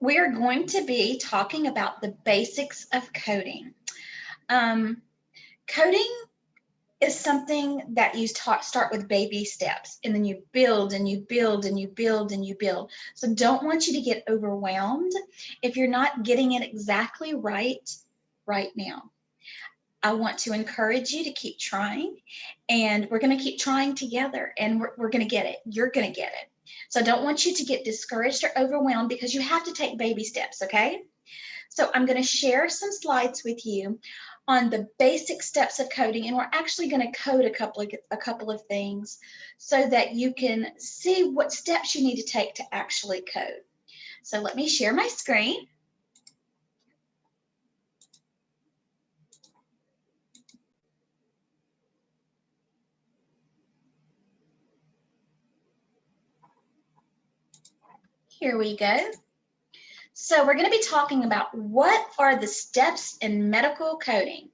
we are going to be talking about the basics of coding. Coding is something that you start with baby steps, and then you build and you build and you build and you build. So don't want you to get overwhelmed if you're not getting it exactly right now. I want to encourage you to keep trying, and we're going to keep trying together, and we're going to get it. You're going to get it. So I don't want you to get discouraged or overwhelmed, because you have to take baby steps, okay? So I'm going to share some slides with you on the basic steps of coding, and we're actually going to code a couple of things so that you can see what steps you need to take to actually code. So let me share my screen. Here we go. So we're going to be talking about what are the steps in medical coding.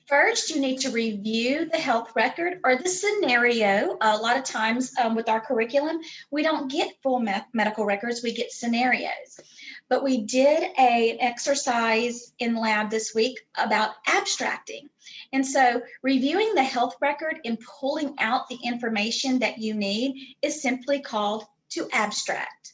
First, you need to review the health record or the scenario. A lot of times with our curriculum, we don't get full medical records, we get scenarios. But we did an exercise in lab this week about abstracting. And so reviewing the health record and pulling out the information that you need is simply called to abstract.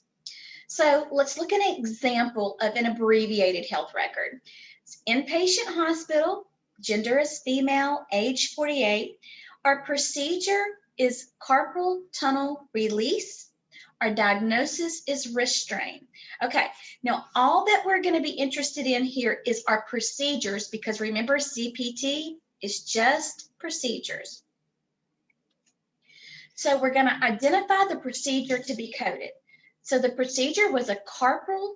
So let's look at an example of an abbreviated health record. It's inpatient hospital, gender is female, age 48. Our procedure is carpal tunnel release. Our diagnosis is wrist strain. Okay, now all that we're going to be interested in here is our procedures, because remember, CPT is just procedures. So we're going to identify the procedure to be coded. So the procedure was a carpal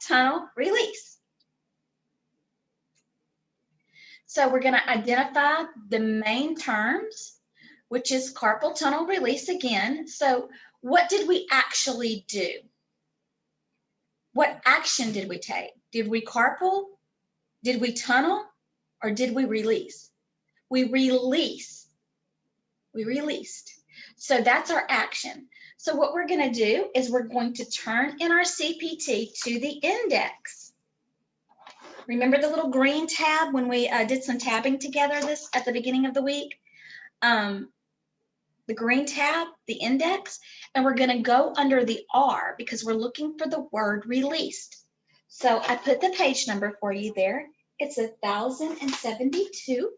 tunnel release. So we're going to identify the main terms, which is carpal tunnel release again. So what did we actually do? What action did we take? Did we carpal? Did we tunnel? Or did we release? We release. We released. So that's our action. So what we're going to do is we're going to turn in our CPT to the index. Remember the little green tab when we did some tabbing together at the beginning of the week? The green tab, the index, and we're going to go under the R because we're looking for the word released. So I put the page number for you there. It's 1072.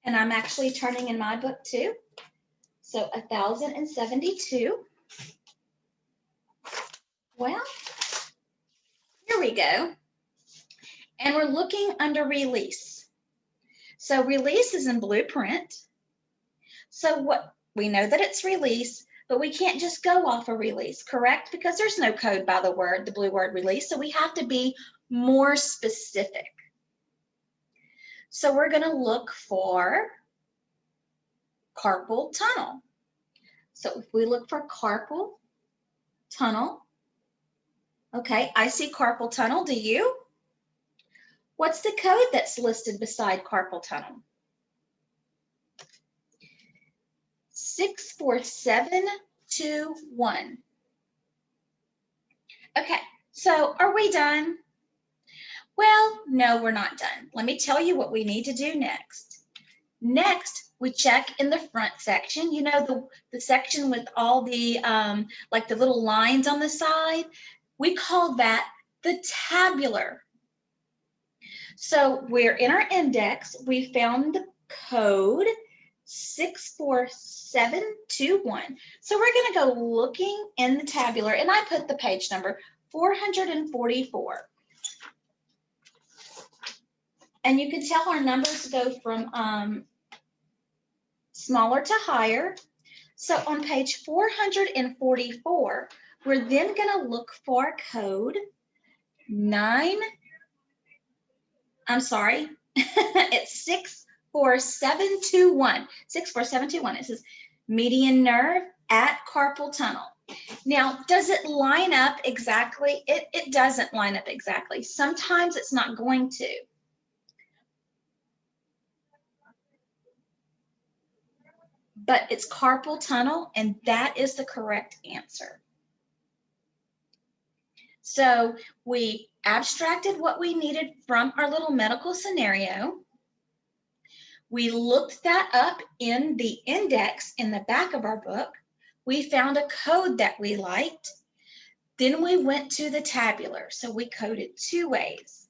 And I'm actually turning in my book too. So 1072. Well, here we go. And we're looking under release. So release is in blueprint. So what we know that it's release, but we can't just go off a release, correct? Because there's no code by the blue word release. So we have to be more specific. So we're going to look for carpal tunnel. So if we look for carpal tunnel, okay, I see carpal tunnel. Do you? What's the code that's listed beside carpal tunnel? 64721. Okay, so are we done? Well, no, we're not done. Let me tell you what we need to do next. Next, we check in the front section. You know, the section with all the, like the little lines on the side? We call that the tabular. So we're in our index. We found the code 64721. So we're going to go looking in the tabular, and I put the page number 444. And you can tell our numbers go from smaller to higher. So on page 444, we're then going to look for code 9. I'm sorry, it's 64721. 64721. It says median nerve at carpal tunnel. Now, does it line up exactly? It doesn't line up exactly. Sometimes it's not going to. but it's carpal tunnel, and that is the correct answer. So we abstracted what we needed from our little medical scenario. We looked that up in the index in the back of our book. We found a code that we liked. Then we went to the tabular. So we coded 2 ways.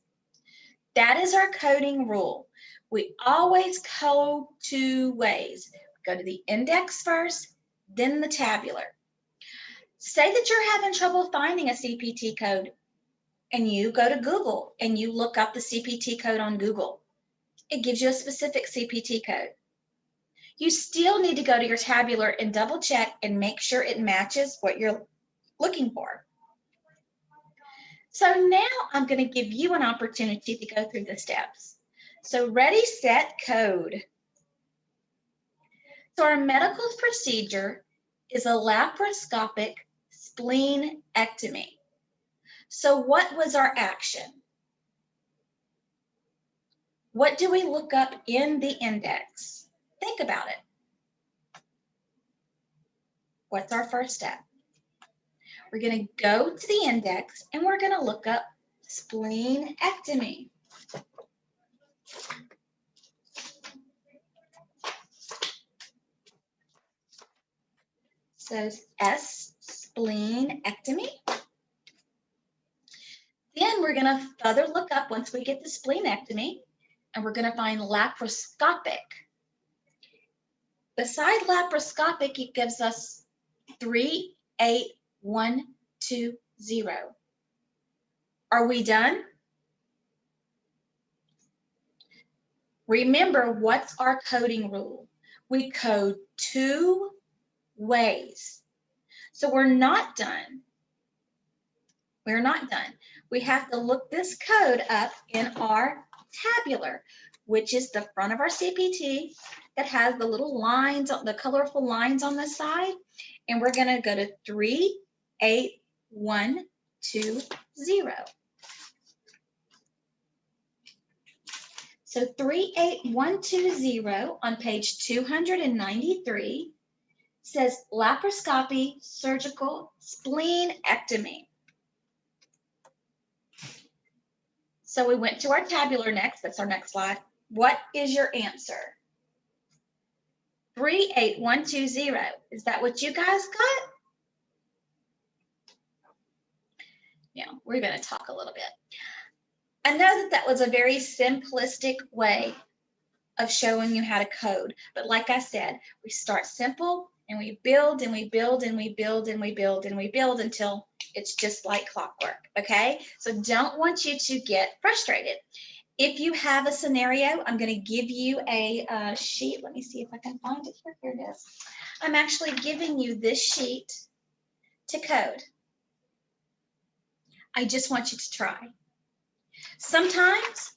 That is our coding rule. We always code 2 ways. Go to the index first, then the tabular. Say that you're having trouble finding a CPT code, and you go to Google and you look up the CPT code on Google. It gives you a specific CPT code. You still need to go to your tabular and double check and make sure it matches what you're looking for. So now I'm going to give you an opportunity to go through the steps. So ready, set, code. So our medical procedure is a laparoscopic splenectomy. So what was our action? What do we look up in the index? Think about it. What's our first step? We're going to go to the index and we're going to look up splenectomy. So S, splenectomy. Then we're going to further look up once we get the splenectomy, and we're going to find laparoscopic. Beside laparoscopic, it gives us 38120. Are we done? Remember, what's our coding rule? We code 2 ways. So we're not done. We're not done. We have to look this code up in our tabular, which is the front of our CPT that has the little lines, the colorful lines on the side. And we're going to go to 38120. So 38120 on page 293 says laparoscopy surgical splenectomy. So we went to our tabular next. That's our next slide. What is your answer? 38120. Is that what you guys got? Yeah, we're going to talk a little bit. I know that that was a very simplistic way of showing you how to code. But like I said, we start simple and we build and we build and we build and we build and we build until it's just like clockwork, okay? So don't want you to get frustrated. If you have a scenario, I'm going to give you a sheet. Let me see if I can find it here. Here it is. I'm actually giving you this sheet to code. I just want you to try. Sometimes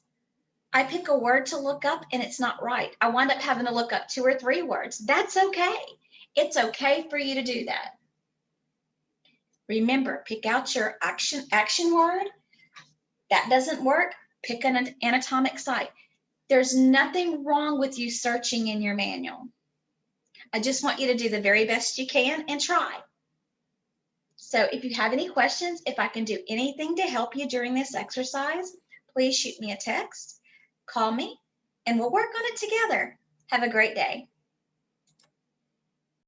I pick a word to look up and it's not right. I wind up having to look up 2 or 3 words. That's okay. It's okay for you to do that. Remember, pick out your action word. That doesn't work, pick an anatomic site. There's nothing wrong with you searching in your manual. I just want you to do the very best you can and try. So if you have any questions, if I can do anything to help you during this exercise, please shoot me a text, call me, and we'll work on it together. Have a great day.